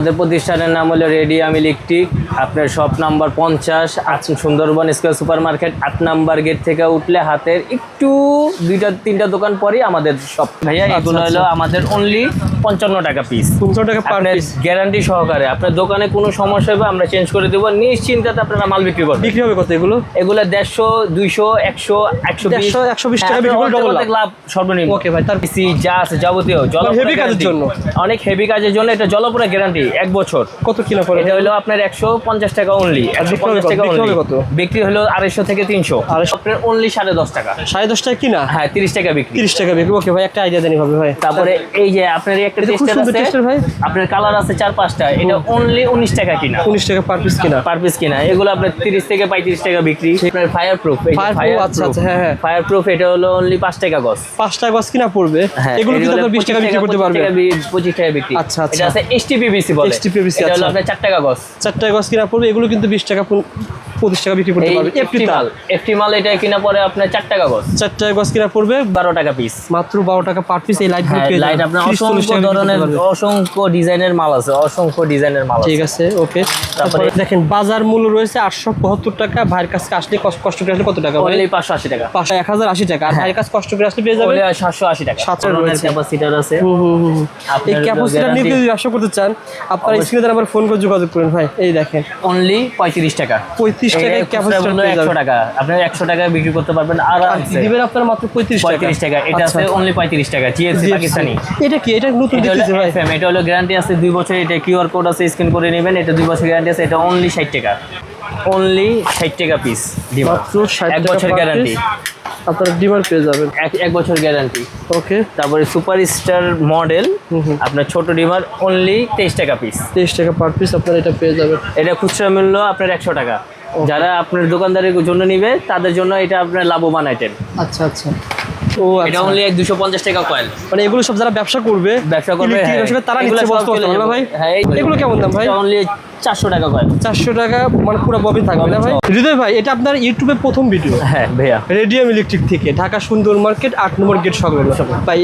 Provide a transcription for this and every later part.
আমাদের প্রতিষ্ঠানের নাম হলো রেডিয়াম ইলেকট্রিক। আপনার shop number 50 Sundarban square super market 8 number gate থেকে উঠলে হাতের একটু 2-3টা দোকান পরে আমাদের শপ। ভাইয়া এগুলো হলো আমাদের অনলি 55 টাকা পিস। 55 টাকা পার পিস, গ্যারান্টি সহকারে। আপনার দোকানে কোনো সমস্যা হবে আমরা চেঞ্জ করে দেবো, নিশ্চিন্তে আপনারা মাল বিক্রি করবেন। বিক্রি হবে কত এগুলো? এগুলো 150, 200, 100, 120 টাকা বিক্রি করে ডবল লাভ সর্বনিম্ন। ওকে ভাই, তার পিসি যা আছে যাবতীয় হেভি কাজের জন্য, অনেক হেভি কাজের জন্য এটা জলপুরা গ্যারান্টি 1 বছর। কত কিলো পড়ে? এটা হলো আপনার 150 টাকা অনলি। 150 টাকা অনলি। কত বিক্রি হলো 250 থেকে 300। আপনার অনলি 10.5 টাকা। 10.5 টাকা কিনা? হ্যাঁ 30 টাকা বিক্রি। 30 টাকা বিক্রি। ওকে ভাই, একটা আইডিয়া দেনি হবে ভাই। তারপরে এই যে আপনার একটা টেস্টার আছে ভাই, আপনার কালার আছে 4-5টা, এটা অনলি 19 টাকা কিনা। 19 টাকা পার পিস কিনা? পার পিস কিনা। এগুলো আপনার 30 থেকে 35 টাকা বিক্রি। আপনার ফায়ার প্রুফ, এই ফায়ার, আচ্ছা আচ্ছা, হ্যাঁ হ্যাঁ, ফায়ার প্রুফ এটা হলো অনলি 5 টাকা গজ। 5 টাকা গজ কিনা পড়বে। এগুলো কিন্তু আপনারা 20 টাকা বিক্রি করতে পারবেন। 25 টাকা বিক্রি। আচ্ছা আচ্ছা, এটা আছে HTPVC বলে। HTPVC, এটা হলো আচ্ছা, আপনার 4 টাকা গজ। 4 টাকা গজ কিনা পড়বে। এগুলো কিন্তু 20 টাকা 25 টাকা বিক্রি করতে পারবে। এফটি মাল এটা কিনা পরে আপনার 4 টাকা গজ। 4 টাকা গজ কিনা পড়বে 12 টাকা পিস। মাত্র 12 টাকা পার পিস। এই লাইট পেয়ে লাইট আপনার অসংখ্য ধরনের অসংখ্য ডিজাইনের মাল আছে, অসংখ্য ডিজাইনের মাল আছে। ঠিক আছে, ওকে। তারপরে দেখেন বাজার মূল্য রয়েছে 875 টাকা। ভাইয়ের কাছে আসলে কষ্ট করে আসলে কত টাকা? অনলি 580 টাকা। 1080 টাকা। আর ভাইয়ের কাছে কষ্ট করে আসলে পেয়ে যাবেন 780 টাকা। 700 রয়েছে। ক্যাপাসিটর আছে। এই ক্যাপাসিটর নিয়ে যদি ব্যবসা করতে চান আপনারা স্ক্রিনে দেওয়া নাম্বার ফোন করে যোগাযোগ করুন ভাই। এই দেখেন অনলি 35 টাকা। 35 টাকায় ক্যাপাসিটর পেয়ে যাবেন। 100 টাকা। আপনি 100 টাকা বিক্রি করতে পারবেন আরামসে। দিবেন আপনারা মাত্র 35 টাকা। এটা আছে অনলি 35 টাকা। জিএসসি পাকিস্তানি। এটা কি? এটা নতুন দিতেছে ভাই। এটা হলো গ্যারান্টি আছে 2 বছর। এটা কিউআর কোড আছে, স্ক্যান করে নেবেন। এটা 2 বছর গ্যারান্টি আছে। এটা অনলি 60 টাকা। অনলি 60 টাকা পিস। মাত্র 60 1 বছর গ্যারান্টি। আপনারা ডিমান্ড পেয়ে যাবেন। 1 বছর গ্যারান্টি। ওকে। তারপরে সুপারস্টার মডেল আপনার ছোট ডিমার অনলি 23 টাকা পিস। 23 টাকা পার পিস আপনারা এটা পেয়ে যাবেন। এটা খুচরা মূল্য আপনার 100 টাকা। যারা আপনার দোকানদারের জন্য নিবে তাদের জন্য এটা আপনার লাভবান আইটেম। আচ্ছা আচ্ছা। ও এটা অনলি 250 টাকা কয়েল। মানে এগুলো সব যারা ব্যবসা করবে তারা নিচ্ছে বস্তু না ভাই? হ্যাঁ। এগুলো কেমন দাম ভাই? অনলি 400 টাকা কয়েল। 400 টাকা মানে পুরো ববিন থাকবে না ভাই? হৃদয় ভাই, এটা আপনার ইউটিউবে প্রথম ভিডিও? হ্যাঁ ভাইয়া। রেডিয়াম ইলেকট্রিক থেকে ঢাকা সুন্দর মার্কেট 8 নম্বর গেট সংলগ্ন। ভাই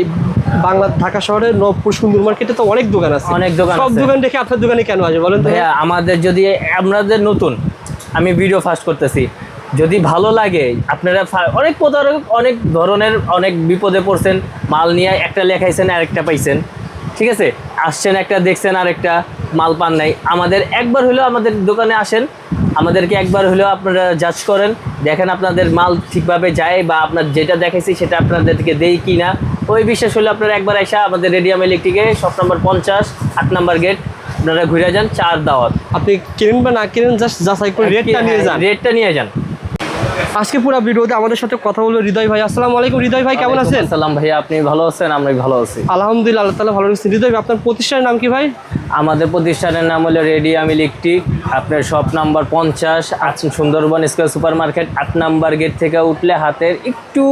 বাংলা ঢাকা শহরের নবপুর সুন্দর মার্কেটে তো অনেক দোকান আছে। অনেক দোকান। সব দোকান দেখে আপনার দোকানে কেন আসে বলেন তো ভাইয়া? আমাদের যদি আপনাদের নতুন, আমি ভিডিও ফাস্ট করতেছি, যদি ভালো লাগে আপনারা অনেক প্রতারক, অনেক ধরনের, অনেক বিপদে পড়ছেন। মাল নিয়ে একটা লেখাইছেন আরেকটা পাইছেন, ঠিক আছে? আসছেন একটা দেখছেন আরেকটা মাল পান নাই। আমাদের একবার হলেও আমাদের দোকানে আসেন, আমাদেরকে একবার হলেও আপনারা জাজ করেন, দেখেন আপনাদের মাল ঠিকভাবে যায় বা আপনার যেটা দেখাইছি সেটা আপনাদেরকে দেই কি না। ওই বিশ্বাস হলে আপনারা একবার আসা আমাদের রেডিয়াম ইলেকট্রিকে শপ নাম্বার 50 8 নাম্বার গেট আপনারা ঘুরে যান। 4 দাওয়াত। আপনি কিনেন বা না কিনেন জাস্ট যাচাই করে রেটটা নিয়ে যান। রেটটা নিয়ে যান। আজকে পুরো ভিডিওতে আমাদের সাথে কথা বললো হৃদয় ভাই। আসসালামু আলাইকুম হৃদয় ভাই, কেমন আছেন? আসসালাম ভাইয়া, আপনি ভালো আছেন? আমরা ভালো আছি আলহামদুলিল্লাহ, আল্লাহ তাআলা ভালো রাখছেন। হৃদয় ভাই, আপনার প্রতিষ্ঠানের নাম কি ভাই? আমাদের প্রতিষ্ঠানের নাম হলো রেডিয়াম ইলেকট্রিক। আপনার shop number 50 Sundarban square super market 8 number gate থেকে উঠলে হাতের একটু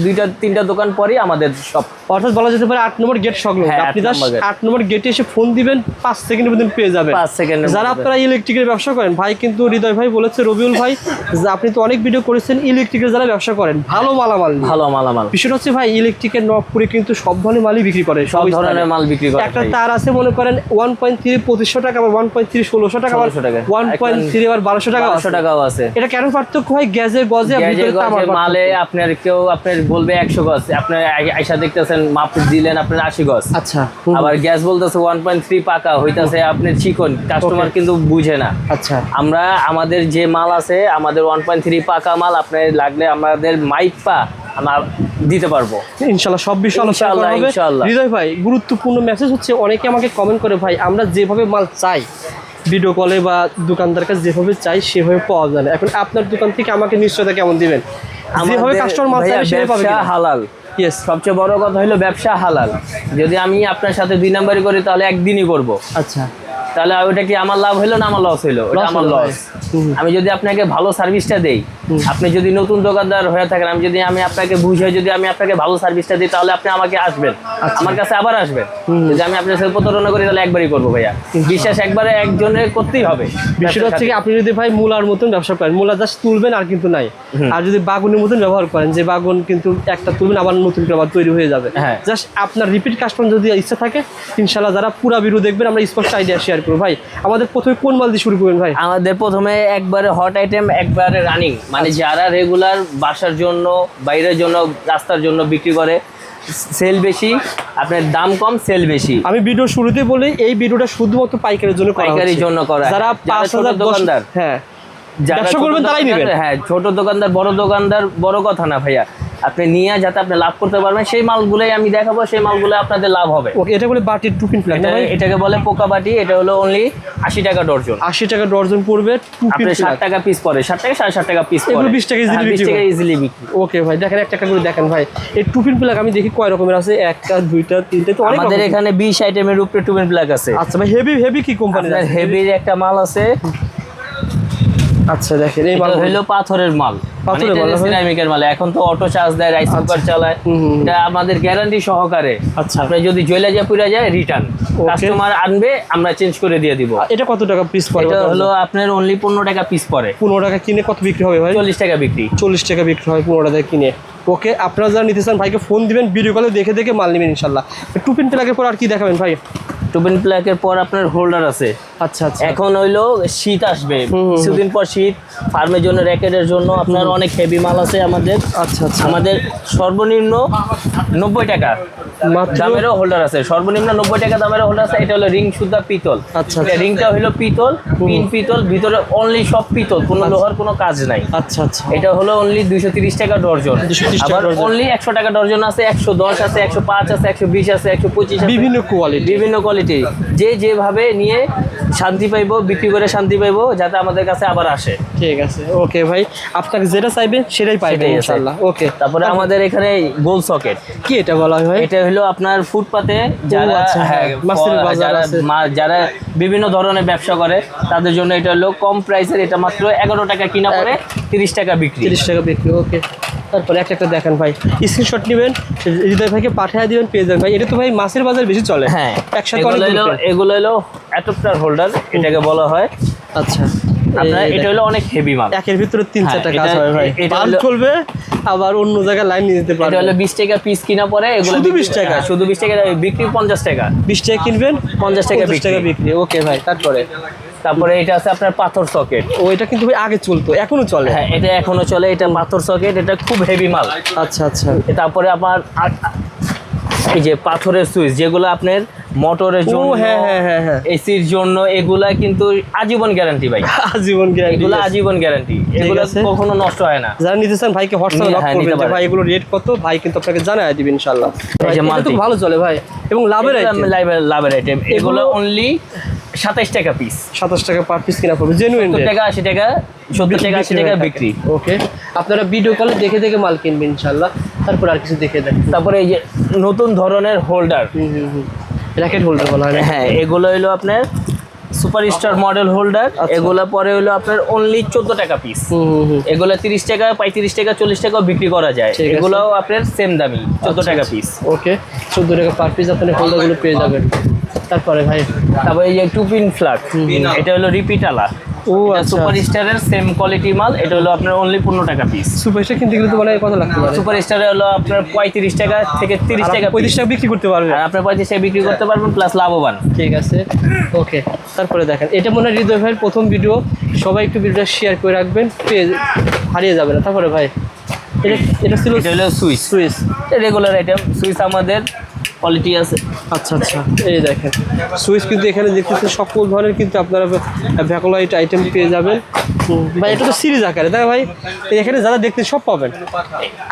2-3টা দোকান পরে আমাদের শপ। অর্থাৎ বলা যেতে পারে 8 নম্বর গেট সংলগ্ন। আপনি জাস্ট 8 নম্বর গেটে এসে ফোন দিবেন, 5 সেকেন্ডের মধ্যে পেয়ে যাবেন। 5 সেকেন্ড। যারা আপনারা ইলেকট্রিকের ব্যবসা করেন, ভাই কিন্তু হৃদয় ভাই বলেছে, রবিউল ভাই যে আপনি তো অনেক ভিডিও করেছেন ইলেকট্রিকের যারা ব্যবসা করেন, ভালো মালামাল, ভালো মালামাল। বিষয়টা হচ্ছে ভাই ইলেকট্রিকের নবপুরে কিন্তু সব ধরনের মালই বিক্রি করে, সব ধরনের মাল বিক্রি করে। একটা তার আছে মনে করেন 1.3 2500 টাকা, আবার 1.3 1600 টাকা, 1.3 আবার 1200 টাকা, 1200 টাকাও আছে। এটা কেন পার্থক্য হয়? গ্যাজে গজে মালে আপনার কেউ আপনার বলবে 100 গজ, আপনার আয়সা দেখতেছেন মাপ দিলেন আপনার 80 গজ। আচ্ছা। আবার গ্যাস বলতেছে 1.3 পাকা হইতাছে আপনার চিকন, কাস্টমার কিন্তু বুঝে না। আচ্ছা। আমরা আমাদের যে মাল আছে আমাদের 1.3 পাকা মাল আপনার লাগলে আমাদের মাইপা আমরা দিতে পারবো ইনশাআল্লাহ। সব বিষয় আলোচনা হবে হৃদয় ভাই। গুরুত্বপূর্ণ মেসেজ হচ্ছে, অনেকে আমাকে কমেন্ট করে ভাই আমরা যেভাবে মাল চাই ভিডিও কলে বা দোকানদার কাছে যেভাবে চাই সেভাবে পাওয়া যায় না। এখন আপনার দোকান থেকে আমাকে নিশ্চয়তা কেমন দিবেন? যেভাবে কাস্টমার মাল চাই সেভাবে পাবে। ব্যবসা হালাল। ইয়েস, সবচেয়ে বড় কথা হলো ব্যবসা হালাল। যদি আমি আপনার সাথে 2 নাম্বারই করি তাহলে একদিনই করব। আচ্ছা। তাহলে ওটা কি আমার লাভ হলো না আমার লস হলো? ওটা আমার লস। আমি যদি আপনাকে ভালো সার্ভিসটা দেই, আপনি যদি নতুন দোকানদার হয়ে থাকেন, আমি আপনাকে বুঝে যদি আমি আপনাকে ভালো সার্ভিসটা দিই, তাহলে আপনি আমাকে আসবেন, আমার কাছে আবার আসবেন। যদি আমি আপনার সাথে প্রতারণা করি তাহলে একবারই করবো ভাইয়া, বিশ্বাস একবারে একজনের করতেই হবে। বিষয়টা হচ্ছে কি, আপনি যদি ভাই মূলার মতন ব্যবসা করেন, মূলা জাস্ট তুলবেন আর কিন্তু নাই, আর যদি বাগুনের মতন ব্যবহার করেন, যে বাগুন কিন্তু একটা তুলবেন আবার নতুন করে আবার তৈরি হয়ে যাবে, জাস্ট আপনার রিপিট কাস্টমার যদি ইচ্ছা থাকে, ইনশাল্লাহ যারা পুরা ভিডিও দেখবেন আমরা স্পষ্ট আইডিয়া শেয়ার করবো। ভাই আমাদের প্রথমে কোন মাল দিয়ে শুরু করবেন ভাই? আমাদের প্রথমে একবারে হট আইটেম, একবারে রানিং, মানে যারা রেগুলার বাসার জন্য, বাইরের জন্য, রাস্তার জন্য বিক্রি করে, সেল বেশি, আপনার দাম কম, সেল বেশি। আমি ভিডিও শুরুতে বলি এই ভিডিওটা শুধুমাত্র পাইকারির জন্য, পাইকারির জন্য করা, যারা 5000 দোকানদার, হ্যাঁ যারা ব্যবসা করবেন তারাই নেবেন। হ্যাঁ, ছোট দোকানদার বড় কথা না ভাইয়া, আপনি নিয়ে যাতে আপনি লাভ করতে পারবেন, সেই মালগুলোই আমি দেখাবো, সেই মালগুলো আপনাদের লাভ হবে। ওকে, এটা বলে বাটির টুপিন প্লাগ, এটাকে বলে পোকা বাটি। এটা হলো অনলি 80 টাকা ডর্জন। 80 টাকা ডর্জন পড়বে, টুপিন 60 টাকা পিস পড়ে, 60 টাকা 60 টাকা পিস পড়ে, এগুলো 20 টাকা ইজিলি বিক্রি। ওকে ভাই, দেখেন একটা করে দেখেন ভাই, এই টুপিন প্লাগ আমি দেখি কয় রকমের আছে, একটা দুইটা তিনটা, তো অনেক আমাদের এখানে 20 আইটেমের উপরে টুপিন প্লাগ আছে। আচ্ছা ভাই, হেভি কি কোম্পানির আছে? হেভির একটা মাল আছে। আচ্ছা দেখেন, এই মাল হলো পাথরের মাল, সিরামিকের মাল। এখন তো অটো চার্জ দেয়, রাইস কুকার চালায়, এটা আমাদের গ্যারান্টি সহকারে। আচ্ছা, আপনি যদি জ্বলে যায় পুড়ে যায়, রিটার্ন কাস্টমার আনবে, আমরা চেঞ্জ করে দিয়ে দিব। এটা কত টাকা পিস পড়ে? এটা হলো আপনার অনলি 15 টাকা পিস পড়ে। 15 টাকা কিনে কত বিক্রি হবে ভাই? 40 টাকা বিক্রি। 40 টাকা বিক্রি হয় 15 টাকা কিনে। ওকে, আপনারা যারা নিতে চান ভাইকে ফোন দিবেন, ভিডিও কলে দেখে মাল নেবেন ইনশাল্লাহ। টুপিন প্লাগের পর আর কি দেখাবেন ভাই? টুপিন প্লাগের পর আপনার হোল্ডার আছে। আচ্ছা, এখন হইলো শীত আসবে, কিছুদিন পর শীত, ফার্মের জন্য, র্যাকেটের জন্য আপনার অনেক হেভি মাল আছে আমাদের। আচ্ছা, আমাদের সর্বনিম্ন 90 টাকা দামেরও হোল্ডার আছে, সর্বনিম্ন 90 টাকা দামেরও হোল্ডার আছে। এটা হলো রিং সুদ্ধা পিতল। আচ্ছা, রিংটা হলো পিতল, পিন পিতল, ভিতরে অনলি সব পিতল, কোনো লোহার কোনো কাজ নাই। আচ্ছা, এটা হলো অনলি 230 টাকা ডর্জন। আবার অনলি 100 টাকা ডর্জন আছে, 110 আছে, 105 আছে, 120 আছে, 125 আছে, বিভিন্ন কোয়ালিটি। যে যেভাবে নিয়ে শান্তি পাইবো, বিক্রি করে শান্তি পাইবো, যাতে আমাদের কাছে আবার আসে। ঠিক আছে, ওকে ভাই, আপনাকে যেটা চাইবেন সেটাই পাইবেন ইনশাআল্লাহ। ওকে, তারপরে আমাদের এখানে গোল সকেট। কি এটা বলা হয় ভাই? এটা হলো আপনার ফুটপাতে যারা যারা বিভিন্ন ধরনের ব্যবসা করে, তাদের জন্য এটা হলো কম প্রাইসের। এটা মাত্র 11 টাকা কিনা পরে 30 টাকা বিক্রি। 30 টাকা বিক্রি। ওকে, তারপরে একটা দেখেন ভাই, স্ক্রিনশট নেবেন, হৃদয় ভাইকে পাঠিয়ে দিবেন, পেয়ে যাবেন ভাই। এটা তো ভাই মাছের বাজার বেশি চলে। হ্যাঁ, একসাথে এগুলো হলো অ্যাডাপ্টার হোল্ডার, এটাকে বলা হয়। আচ্ছা, আপনার এটা হলো অনেক হেভি মাল, একের ভিতরে 3-4 টাকা আছে ভাই। এটা চলবে, আবার অন্য জায়গায় লাইন নিয়ে যেতে পারবে। এটা হলো 20 টাকা পিস কিনা পরে, এগুলো শুধু 20 টাকা, শুধু 20 টাকা বিক্রি, 50 টাকা। 20 টাকা কিনবেন, 50 টাকা বিক্রি। ওকে ভাই, তারপরে এটা আছে আপনার পাথর সকেট। এটা কিন্তু ভাই আগে চলতো, এখনো চলে? হ্যাঁ, এটা এখনো চলে। এটা পাথর সকেট, এটা খুব হেভি মাল। আচ্ছা, তারপরে আপনার এই যে পাথরের সুইচ, যেগুলো আপনার মোটরের জন্য, এসির জন্য, এগুলা কিন্তু আজীবন গ্যারান্টি ভাই। আজীবন গ্যারান্টি, এগুলো কখনো নষ্ট হয় না। যারা নিতে চান ভাইকে হোয়াটসঅ্যাপে নক করবেন ভাই, এগুলো রেট কত, ভাই কিন্তু আপনাকে জানায় দিবেন ইনশাআল্লাহ। এটা তো ভালো চলে ভাই, এবং লাভের আইটেম। এগুলো অনলি 27 টাকা পিস। 27 টাকা পার পিস কিনা পড়বে, জেনুইন রেট। 80 টাকা 80 টাকা বিক্রি। ওকে, আপনারা ভিডিও কলে দেখে মাল কিনবেন ইনশাআল্লাহ। তারপর আর কিছু দেখে দেন। তারপরে এই যে নতুন ধরনের হোল্ডার, র্যাকেট হোল্ডার বলা হয়। হ্যাঁ, এগুলো হলো আপনার সুপারস্টার মডেল হোল্ডার। এগুলো পরে হলো আপনার অনলি 14 টাকা পিস। এগুলো 30 টাকা, 35 টাকা, 40 টাকাও বিক্রি করা যায়। এগুলোও আপনার সেম দামি, 14 টাকা পিস। ওকে, 14 টাকা পার পিস আপনি হোল্ডারগুলো পেয়ে যাবেন। তারপরে এই যে টুপিন ফ্ল্যাট, এটা হলো রিপিট আলা। সুপারস্টারের সেম কোয়ালিটি মাল। এটা হলো আপনার অনলি 15 টাকা পিস। সুপারস্টার কিনতে গেলে তো মানে কত লাগতে পারে? সুপারস্টারে হলো আপনার 35 টাকা থেকে 30 টাকা, 35 টাকা বিক্রি করতে পারবেন। আর আপনার 35 টাকা বিক্রি করতে পারবেন, প্লাস লাভবান। ঠিক আছে, ওকে। তারপরে দেখেন, এটা মনে হয় হৃদয় ভাইয়ের প্রথম ভিডিও, সবাই একটু ভিডিওটা শেয়ার করে রাখবেন, হারিয়ে যাবে না। তারপরে ভাই, এটা ছিল সুইচ রেগুলার আইটেম। সুইচ আমাদের কোয়ালিটি আছে। আচ্ছা, এই দেখেন সুইচ কিন্তু এখানে দেখতেছেন সকল ধরনের কিন্তু আপনারা ভ্যাকুলাইট আইটেম পেয়ে যাবেন। ভাই এটা তো সিরিজ আকারে, তাই ভাই এখানে যারা দেখতে সব পাবেন।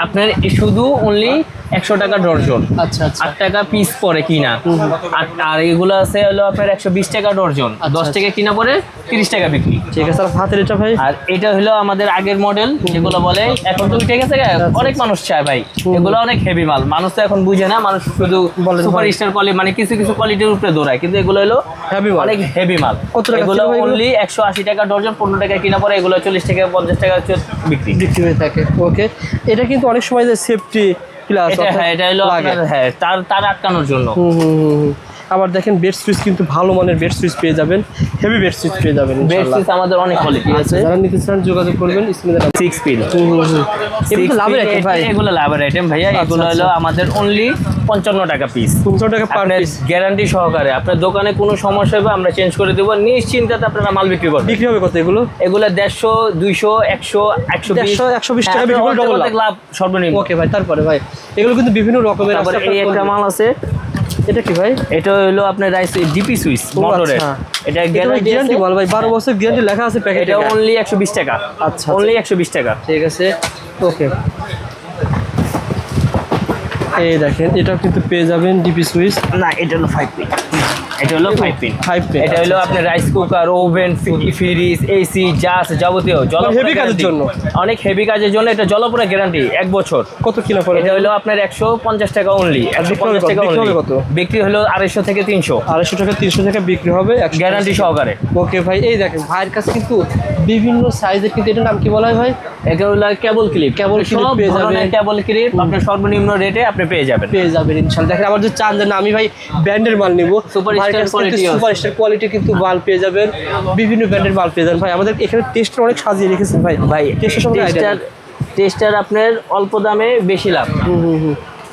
আপনার শুধু অনলি 100 টাকা ডর্জন। আচ্ছা, 8 টাকা পিস পরে কিনা। আর এগুলো আছে হলো আপনার 120 টাকা ডর্জন। 10 টাকা কিনা পরে 30 টাকা বিক্রি। ঠিক আছে, আর হাতের এটা ভাই? আর এটা হলো আমাদের আগের মডেল, যেগুলো বলে এখন তো উঠে গেছে, অনেক মানুষ চায় ভাই। এগুলো অনেক হেভি মাল, মানুষ তো এখন বুঝে না, মানুষ শুধু সুপারস্টার কোয়ালিটি, মানে কিছু কোয়ালিটির উপরে দৌড়ায়, কিন্তু এগুলো হলো অনেক হেভি মাল। এগুলো অনলি 180 টাকা ডর্জন, 15 টাকা কিনা পরে এগুলো 40 টাকা 50 টাকা বিক্রি হয়ে থাকে। ওকে, এটা কিন্তু অনেক সময় যে সেফটি প্লাস, হ্যাঁ এটা হলো আপনার হ্যাঁ তার আটকানোর জন্য। আবার দেখেন বেড সুইচ কিন্তু ভালো মানের বেড সুইচ পেয়ে যাবেন, হেভি বেড সুইচ পেয়ে যাবেন বেড ইনশাআল্লাহ। সুইচ আমাদের অনেক কোয়ালিটি আছে, যারা নিতে চান যোগাযোগ করবেন স্ক্রিনে। 6 পিন এগুলো লাভের আইটেম ভাই, এগুলো লাভের আইটেম ভাইয়া। এগুলো হলো আমাদের অনলি 55 টাকা পিস, 55 টাকা পার পিস, গ্যারান্টি সহকারে। আপনার দোকানে কোনো সমস্যা হবে আমরা চেঞ্জ করে দেবো, নিশ্চিন্তে আপনারা মাল বিক্রি করবেন। বিক্রি হবে কত এগুলো? এগুলো 150 200 100 120 টাকা বিক্রি করে ডবল লাভ সর্বনিম্ন। ওকে ভাই, তারপরে ভাই এগুলো কিন্তু বিভিন্ন রকমের আছে। এই একটা মাল আছে, এটা কি ভাই? এটা হলো আপনার রাইস ডিপি সুইচ মোটরের, এটা গ্যারান্টি মাল ভাই, 12 বছর গ্যারান্টি লেখা আছে প্যাকেটে। এটা অনলি 120 টাকা। আচ্ছা, অনলি 120 টাকা। ঠিক আছে, ওকে। এই দেখেন এটাও কিন্তু পেয়ে যাবেন ডিপি সুইচ। না এটা হলো 5 পিন, এটা হলো 5 পিন। এটা হলো আচ্ছা, আপনার rice cooker, oven, fridge, AC যা আছে যাবতীয় হেভি কাজের জন্য, অনেক হেভি কাজের জন্য এটা জলপুরা গ্যারান্টি 1 বছর। কত কিনা পড়ে? এটা হলো আপনার 150 টাকা অনলি, 150 টাকা অনলি। কত বিক্রি হলো 250 থেকে 300, 250 টাকা 300 টাকা বিক্রি হবে গ্যারান্টি সহকারে। ওকে ভাই, এই দেখেন ভাইয়ের কাছে কিন্তু বিভিন্ন সাইজের, কিন্তু এটার নাম কি বলা হয় ভাই? এটা হলো কেবল ক্লিপ পেয়ে যাবেন, কেবল ক্লিপ আপনার সর্বনিম্ন রেটে আপনি পেয়ে যাবেন ইনশাআল্লাহ। দেখেন আবার যদি চান যে না আমি ভাই ব্র্যান্ডের মাল নিব, সুপারস্টার কোয়ালিটি কিন্তু মাল পেয়ে যাবেন, বিভিন্ন ব্র্যান্ডের মাল পেয়ে যাবেন ভাই। আমাদের এখানে টেস্টার অনেক সাজিয়ে রেখেছেন ভাই। টেস্টার আপনার অল্প দামে বেশি লাভ।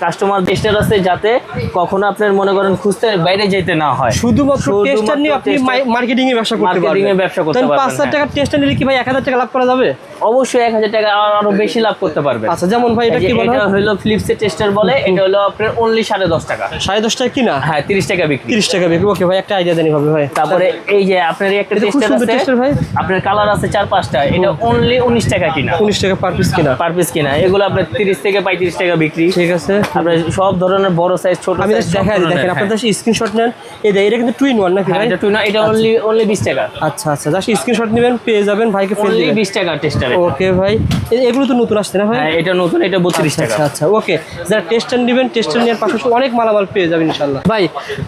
কাস্টমার টেস্টার আছে যাতে কখনো আপনার মনে করেন খুঁজতে বাইরে যেতে না হয়, শুধুমাত্র টেস্টার নিয়ে আপনি মার্কেটিং এ ব্যবসা করতে পারবেন। 5,000 টাকা টেস্টার নিলে কি ভাই 1,000 টাকা লাভ করা যাবে? অবশ্যই 1,000 টাকা আরো বেশি লাভ করতে পারবেন। আচ্ছা, যেমন ভাই এটা কি বলে? এটা হলো ফিলিপসের টেস্টার বলে, এটা হলো আপনার অনলি 10.5 টাকা। 10.5 টাকা কিনা? হ্যাঁ 30 টাকা বিক্রি। 30 টাকা বিক্রি। ওকে ভাই, একটা আইডিয়া দেন ভাবে ভাই। তারপরে এই যে আপনার একটা টেস্টার ভাই, আপনার কালার আছে 4-5টা, এটা অনলি 19 টাকা কিনা। 19 টাকা পার পিস কিনা। এগুলো আপনার 30 থেকে 35 টাকা বিক্রি। ঠিক আছে, আপনার সব ধরনের বড় সাইজ ছোট আমি দেখাই দিই। দেখেন আপনাদের স্ক্রিনশট নেন, এটা কিন্তু টুইন ওয়ান নাকি ভাই? এটা টুইন, এটা অনলি 20 টাকা। আচ্ছা, জাস্ট স্ক্রিনশট নেবেন, পেয়ে যাবেন ভাইকে ফেল দিবেন। 20 টাকা টেস্টার। ওকে ভাই, এগুলো তো নতুন আসছে না ভাই? হ্যাঁ এটা নতুন, এটা 32 টাকা। আচ্ছা, ওকে। যারা টেস্টার নেবেন, টেস্টার নেওয়ার পাশাপাশি অনেক মালামাল পেয়ে যাবেন ইনশাআল্লাহ। ভাই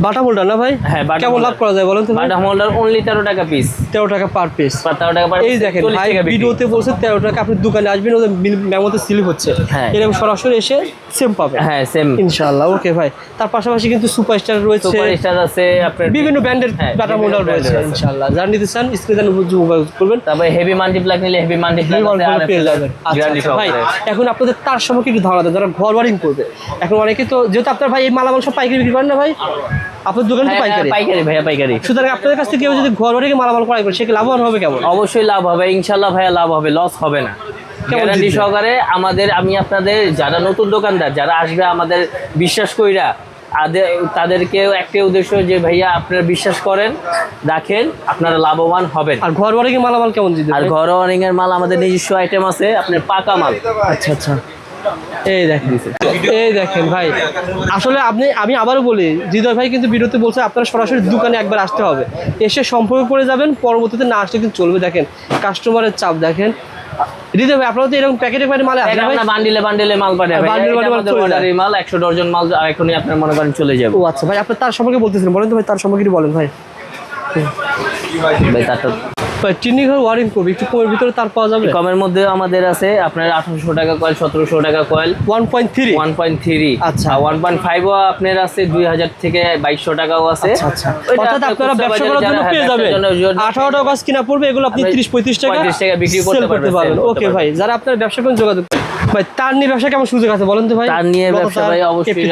বাটা হোল্ডার না ভাই? হ্যাঁ, কেমন লাভ করা যায় বলেন তো? বাটা হোল্ডার অনলি 13 টাকা পিস। 13 টাকা পার পিস। 13 টাকা পার পিস। এই দেখেন ভাই ভিডিওতে বলছে 13 টাকা, আপনি দোকানে আসবেন ওদের মেমোতে স্লিপ হচ্ছে, এরকম সরাসরি এসে সেম পাবেন। হ্যাঁ সেম ইনশাআল্লাহ। ওকে ভাই, তার পাশাপাশি কিন্তু সুপারস্টার রয়েছে, সুপারস্টার আছে, আপনার বিভিন্ন ব্র্যান্ডের বাটা হোল্ডার রয়েছে ইনশাআল্লাহ। যারা নিতে চান স্ক্রিনে যোগাযোগ করবেন। তারপরে হেভি মাল্টিপ্লাক নিলে হেভি মাল্টিপ্লাক পেয়ে যাবেন। আচ্ছা ভাই, এখন আপনাদের তার সম্পর্কে একটু ধারণা দেন যারা ঘর ওয়ারিং করবে। এখন অনেকে তো যেহেতু আপনার ভাই এই মালামাল সব পাইকারি বিক্রি করেন না ভাই, আপনার দোকানে তো পাইকারি ভাইয়া পাইকারি। সুতরাং আপনাদের কাছ থেকে কেউ যদি ঘর ওয়ারিং মালামাল ক্রয় করে সে কি লাভবান হবে কেমন? অবশ্যই লাভ হবে ইনশাআল্লাহ ভাইয়া, লাভ হবে, লস হবে না, গ্যারান্টি সহকারে। আমি আপনাদের যারা নতুন দোকানদার যারা আসবে আমাদের বিশ্বাস কইরা, তাদেরকেও একটা উদ্দেশ্য যে ভাইয়া আপনারা বিশ্বাস করেন, রাখেন, আপনারা লাভবান হবেন। আর ঘর ওয়ারিং মালামাল কেমন দিতে? আর ঘর ওয়ারিং এর মাল আমাদের নিজস্ব আইটেম আছে, আপনার পাকা মাল। আচ্ছা, এই দেখেন ভাই, আসলে আমি আবারও বলি, হৃদয় ভাই কিন্তু ভিডিওতে বলছে আপনারা সরাসরি দোকানে একবার আসতে হবে, এসে সম্পর্ক করে যাবেন, পরবর্তীতে না আসলে কিন্তু চলবে। দেখেন কাস্টমারের চাপ দেখেন। হৃদয় ভাই আপনারা তো এরকম প্যাকেটে মাল আছে না ভাই? বান্ডিলে মাল পাঠায় ভাই, বান্ডিলে মাল 100 ডজন মাল এখনই আপনার মনে করেন চলে যাবে। ও আচ্ছা ভাই, আপনি তার সম্পর্কে বলতেছেন, বলেন তো ভাই তার সম্পর্কে বলেন ভাই। ভাই তারটা টিনি ঘর ওয়ারিং করবে, একটু কমের ভিতরে তার পাওয়া যাবে? কমের মধ্যে আমাদের আছে আপনার 1800 টাকা কয়েল, 1700 টাকা কয়েল, 1.3। আচ্ছা, 1.5 ও আপনার আছে 2000 থেকে 2200 টাকাও আছে। আচ্ছা, অর্থাৎ আপনারা ব্যবসা করার জন্য পেয়ে যাবেন। 18 টাকা গাছ কিনা পড়বে, এগুলো আপনি 30-35 টাকা বিক্রি করতে পারবেন। ওকে ভাই, যারা আপনার ব্যবসা করেন যোগাযোগ ভাই। তার নিয়ে ব্যবসা কেমন সুযোগ আছে বলেন তো ভাই? তার নিয়ে ব্যবসা ভাই অবশ্যই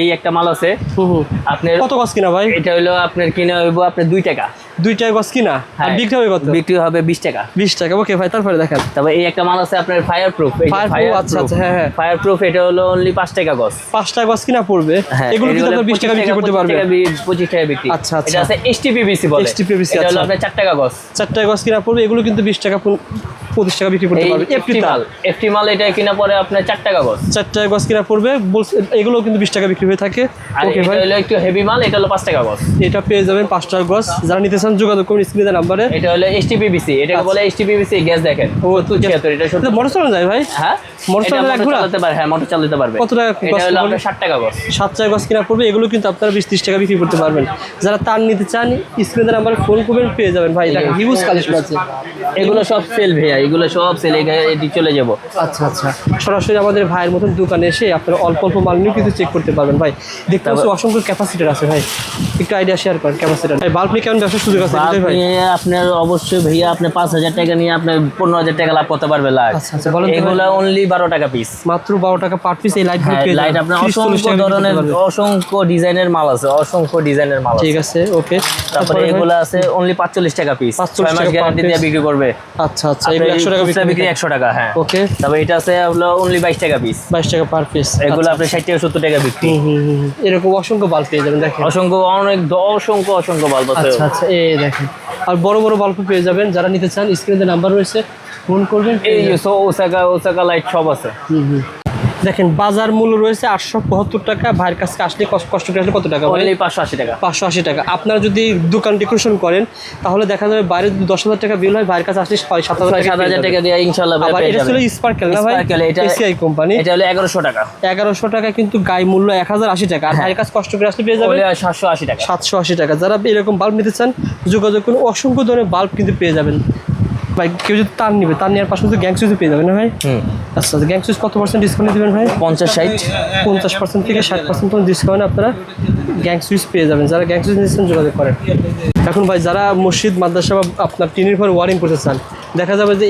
এই একটা মাল আছে আপনার। কত গাছ কিনা ভাই? এটা হলো আপনার কিনা হইব আপনার 2 টাকা। 2 টাকা গাছ কিনা, আর বিক্রি হবে কত? বিক্রি হবে 20 টাকা। 20 টাকা। ওকে ভাই, তারপরে দেখেন। তবে এই একটা মাল আছে আপনার ফায়ার প্রুফ। আচ্ছা, হ্যাঁ ফায়ার প্রুফ, এটা হলো অনলি 5 টাকা গজ। 5 টাকা গজ কিনা পড়বে, এগুলো কিন্তু আপনারা 20 টাকা বিক্রি করতে পারবেন। 25 টাকা বিক্রি। আচ্ছা, এটা আছে STPVC বলে। এটা হলো আপনার 4 টাকা গজ। 4 টাকা গজ কিনা পড়বে, এগুলো কিন্তু 20 টাকা 25 টাকা বিক্রি করতে পারবেন। FT একটি মাল এটা কিনা পরে আপনার 4 টাকা গজ। 4 টাকা গজ কিনা পড়বে বলছে, এগুলো কিন্তু 20 টাকা বিক্রি হয়ে থাকে। আর ওকে এটা ভাই, হলো একটু হেভি মাল, এটা হলো 5 টাকা গজ। এটা পেয়ে যাবেন 5 টাকা গজ। যারা নিতে চান যোগাযোগ করুন স্ক্রিনে নাম্বারে। এটা হলো এসটিপিবিসি, এটাকে বলে এসটিপিবিসি গ্যাস। দেখেন ও 76, এটা এটা মোটর চালানো যায় ভাই? হ্যাঁ মোটর এটা চালানো মোটর একগুলা? চালাতে পারে, হ্যাঁ মোটর চালাতে পারবে। কত টাকা এটা গজ হলো পড়বে? আপনার 60 টাকা গজ। 7 টাকা গজ কিনা পড়বে। এগুলো কিন্তু আপনারা 20-30 টাকা বিক্রি করতে পারবেন। যারা তার নিতে চান স্ক্রিনে নাম্বারে ফোন করবেন, পেয়ে যাবেন ভাই। দেখেন হিউজ কালেকশন আছে। এগুলো সব সেল ভাইয়া, এগুলো সব সেল। এটি চলে যাব। আচ্ছা আচ্ছা, সরাসরি আমাদের ভাইয়ের মতন দোকানে এসে আপনারা অল্প অল্প মাল নিয়ে কিন্তু চেক করতে পারবেন ভাই। দেখতে পাচ্ছি অসংখ্য ক্যাপাসিটার আছে ভাই, একটু আইডিয়া শেয়ার করেন ক্যাপাসিটার। ভাই বাল্ব নিয়ে কেমন ব্যবসার সুযোগ আছে বাল্ব ভাই? নিয়ে আপনার অবশ্যই ভাইয়া, আপনি 5,000 টাকা নিয়ে আপনি 15,000 টাকা লাভ করতে পারবে লাখ। আচ্ছা আচ্ছা, বলেন তো ভাই। এগুলো অনলি 12 টাকা পিস, মাত্র 12 টাকা পার পিস। এই লাইট হ্যাঁ, লাইট আপনার অসংখ্য ধরনের, অসংখ্য ডিজাইনের মাল আছে, অসংখ্য ডিজাইনের মাল আছে। ঠিক আছে, ওকে। তারপরে এগুলো আছে অনলি 45 টাকা পিস, 45 6 মাস টাকা গ্যারান্টি per দিয়ে piece। বিক্রি করবে। আচ্ছা আচ্ছা, এগুলো 100 টাকা বিক্রি 100 টাকা, হ্যাঁ। ওকে। তারপর এটা আছে হলো অনলি 22 টাকা পিস, 22 টাকা পার পিস। এগুলো আপনি 60 টাকা 70 টাকা বিক্রি। এরকম অসংখ্য বাল্ব পেয়ে যাবেন। দেখেন অসংখ্য অসংখ্য বাল্ব আছে। আচ্ছা আচ্ছা, এই দেখেন আর বড় বড় বাল্ব পেয়ে যাবেন। যারা নিতে চান স্ক্রিনে নাম্বার রয়েছে, ফোন করবেন। এই ওসাকা লাইট সব আছে। দেখেন বাজার মূল্য রয়েছে 875 টাকা। ভাইয়ের কাছে আসলে কষ্ট করে আসলে কত টাকা? অনলি 580 টাকা। 580 টাকা। আপনারা যদি দোকান ডেকোরেশন করেন তাহলে দেখা যাবে বাইরে যদি 10,000 টাকা বিল হয়, ভাইয়ের কাছে আসলে 6-7,000 টাকা দিয়ে ইনশাআল্লাহ আবার এটা ছিল স্পার্কেল না ভাই? স্পার্কেল, এটা এসিআই কোম্পানি। এটা হলো 1100 টাকা। 1100 টাকা কিন্তু গায়ে মূল্য 1080 টাকা। আর ভাইয়ের কাছে কষ্ট করে আসলে পেয়ে যাবেন 780 টাকা। 780 টাকা। যারা এরকম বাল্ব নিতে চান যোগাযোগ করুন। অসংখ্য ধরনের বাল্ব কিন্তু পেয়ে যাবেন ভাই। কেউ যদি তার নিবে, তার নেওয়ার পাশে গ্যাং সুইচ পেয়ে যাবেন না ভাই? আচ্ছা, গ্যাং সুইচ কত % ডিসকাউন্ট দিবেন ভাই? 50-60, 50% থেকে 60% ডিসকাউন্ট আপনারা গ্যাং সুইচ পেয়ে যাবেন। যারা গ্যাং সুইচ নিচ্ছেন যোগাযোগ করেন। এখন ভাই যারা মসজিদ মাদ্রাসা বা আপনার টিনের ঘর ওয়ারিং করতে চান, দেখা যাবে যে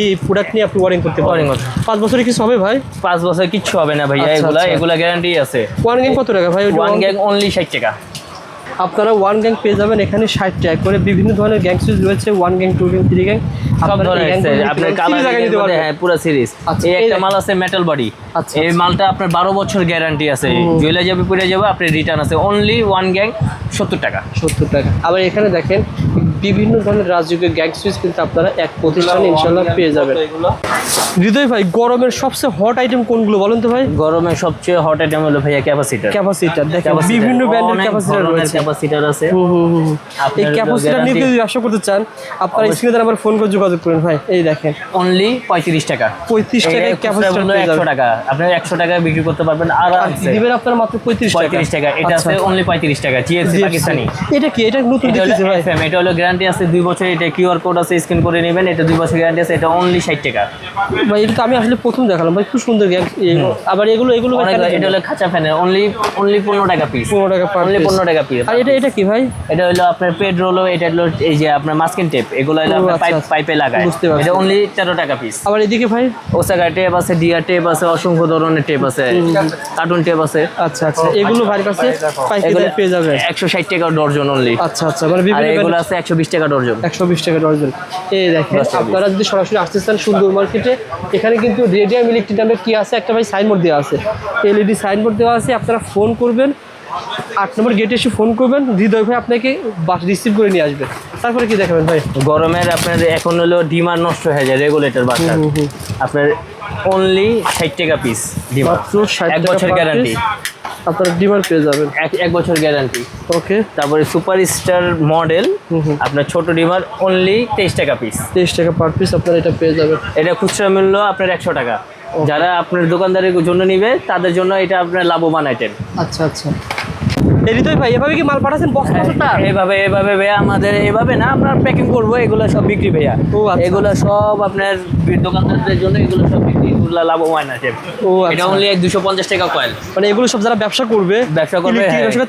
এই প্রোডাক্ট নিয়ে আপনি ওয়ারিং করতে পারেন। 5 বছরে কিছু হবে ভাই? 5 বছর কিচ্ছু হবে না ভাইয়া। এগুলা গ্যারান্টি আছে। ওয়ান গ্যাং কত টাকা ভাই? ওয়ান গ্যাং অনলি 60 টাকা। আপনারা ওয়ান গ্যাং পেয়ে যাবেন এখানে 60 টাকা করে। বিভিন্ন ধরনের গ্যাং সুইচ রয়েছে, 1 গ্যাং, 2 গ্যাং, 3 গ্যাং, সব ধরনের আপনার কালার নিতে পারবেন। হ্যাঁ, পুরো সিরিজ। আচ্ছা, এই এই একটা মাল আছে মেটাল বডি। আচ্ছা, এই মালটা আপনার 12 বছর গ্যারান্টি আছে। জুয়েলে যাবে, পুড়ে যাবে, আপনি রিটার্ন আছে। অনলি 1 গ্যাং 70 টাকা। 70 টাকা। আবার এখানে দেখেন বিভিন্ন ধরনের রাজযোগের গ্যাং সুইচ কিন্তু আপনারা এক প্রতিষ্ঠানে ইনশাআল্লাহ পেয়ে যাবেন। হৃদয় ভাই, গরমের সবচেয়ে হট আইটেম কোনগুলো বলেন তো ভাই? গরমের সবচেয়ে হট আইটেম হলো ভাইয়া ক্যাপাসিটর। ক্যাপাসিটর দেখেন বিভিন্ন ব্র্যান্ডের ক্যাপাসিটর রয়েছে। ক্যাপাসিটর আছে। এই ক্যাপাসিটর নিয়ে যদি ব্যবসা করতে চান আপনারা স্ক্রিনে নাম্বার ফোন করে যোগাযোগ করুন ভাই। এই দেখেন অনলি 35 টাকা। 35 টাকায় ক্যাপাসিটর পেয়ে যাবেন। 100 টাকা, আপনি 100 টাকায় বিক্রি করতে পারবেন আরামসে। দিবেন আপনারা মাত্র 35 টাকা। এটা আছে অনলি 35 টাকা। জিএসসি পাকিস্তানি। এটা কি? এটা নতুন এটা হলো দিতেছে ভাই? FM, এটা হলো গ্যারান্টি আছে 2 বছর। এটা কিউআর কোড আছে, স্ক্যান করে নেবেন। এটা 2 বছর গ্যারান্টি আছে। এটা অনলি 60 টাকা ভাই। এটা তো আমি আসলে প্রথম দেখালাম ভাই, খুব সুন্দর গ্যাং। আবার এগুলো এটা হলো খাঁচা ফ্যানের অনলি 15 টাকা পিস। 15 টাকা পার অনলি 15 টাকা পিস। আর এটা কি ভাই? এটা হলো আপনার পেড রোলো। এটা হলো এই যে আপনার মাস্কিং টেপ, এগুলো হলো আপনার পাইপে লাগায়। বুঝতে পারছি। এটা অনলি 13 টাকা পিস। আবার এদিকে ভাই ওসাকা টেপ আছে, ডিয়া টেপ আছে, অসংখ্য ধরনের টেপ আছে, কার্টুন টেপ আছে। আচ্ছা আচ্ছা, এগুলো ভাইয়ের কাছে পাইকারি পেয়ে যাবেন 160 টাকা ডর্জন অনলি। আচ্ছা আচ্ছা, মানে আর বিভিন্ন এগুলো আছে 120 টাকা ডর্জন। 120 টাকা ডর্জন। এই দেখেন আপনারা যদি সরাসরি আসতে চান সুন্দর মার্কেটে, এখানে কিন্তু রেডিয়াম ইলেকট্রিক নামে কি আছে একটা ভাই সাইনবোর্ড দেওয়া আছে, LED সাইনবোর্ড দেওয়া আছে। আপনারা ফোন করবেন 8 নম্বর গেটে এসে ফোন করবেন, হৃদয় ভাই আপনাকে রিসিভ করে নিয়ে আসবে। তারপরে কি দেখাবেন ভাই? গরমের আপনার এখন হলো ডিমার নষ্ট হয়ে যায়, রেগুলেটর বাচ্চা আপনার অনলি 60 টাকা পিস। ডিমার মাত্র 60 1 বছর গ্যারান্টি। আপনারা ডিমার পেয়ে যাবেন 1 বছর গ্যারান্টি। ওকে। তারপরে সুপার স্টার মডেল আপনার ছোট ডিমার অনলি 23 টাকা পিস। 23 টাকা পার পিস আপনারা এটা পেয়ে যাবেন। এটা খুচরা মূল্য আপনার 100 টাকা। যারা আপনার দোকানদারের জন্য নিবে তাদের জন্য এটা আপনার লাভবান আইটেম। আচ্ছা আচ্ছা, হৃদয় ভাই এভাবে কি মাল পাঠাচ্ছেন বক্স বক্সটা? এভাবে ভাইয়া, আমাদের এভাবে না, আমরা প্যাকিং করবো। এগুলো সব বিক্রি ভাইয়া। এগুলো সব আপনার দোকানদারদের জন্য, এগুলো সব বিক্রি, এগুলো লাভবান আছে। এটা অনলি 250 টাকা কয়েল। মানে এগুলো সব যারা ব্যবসা করবে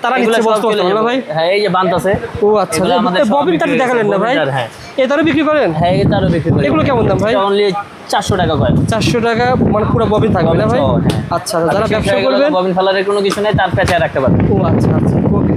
তারা নিচ্ছে বক্স না ভাই? হ্যাঁ, এই যে বান্দ আছে। ও আচ্ছা, আমাদের ববিনটা দেখালেন না ভাই? হ্যাঁ, এটারও বিক্রি করেন? হ্যাঁ, এটারও বিক্রি করেন। এগুলো কেমন দাম ভাই? অনলি 400 টাকা কয়েল। 400 টাকা মানে পুরো ববিন থাকবে না ভাই? আচ্ছা, যারা ব্যবসা করবেন ববিন ফালারের কোনো কিছু নেই, তার পেঁচে রাখতে পারবেন। ও আচ্ছা আচ্ছা, ওকে।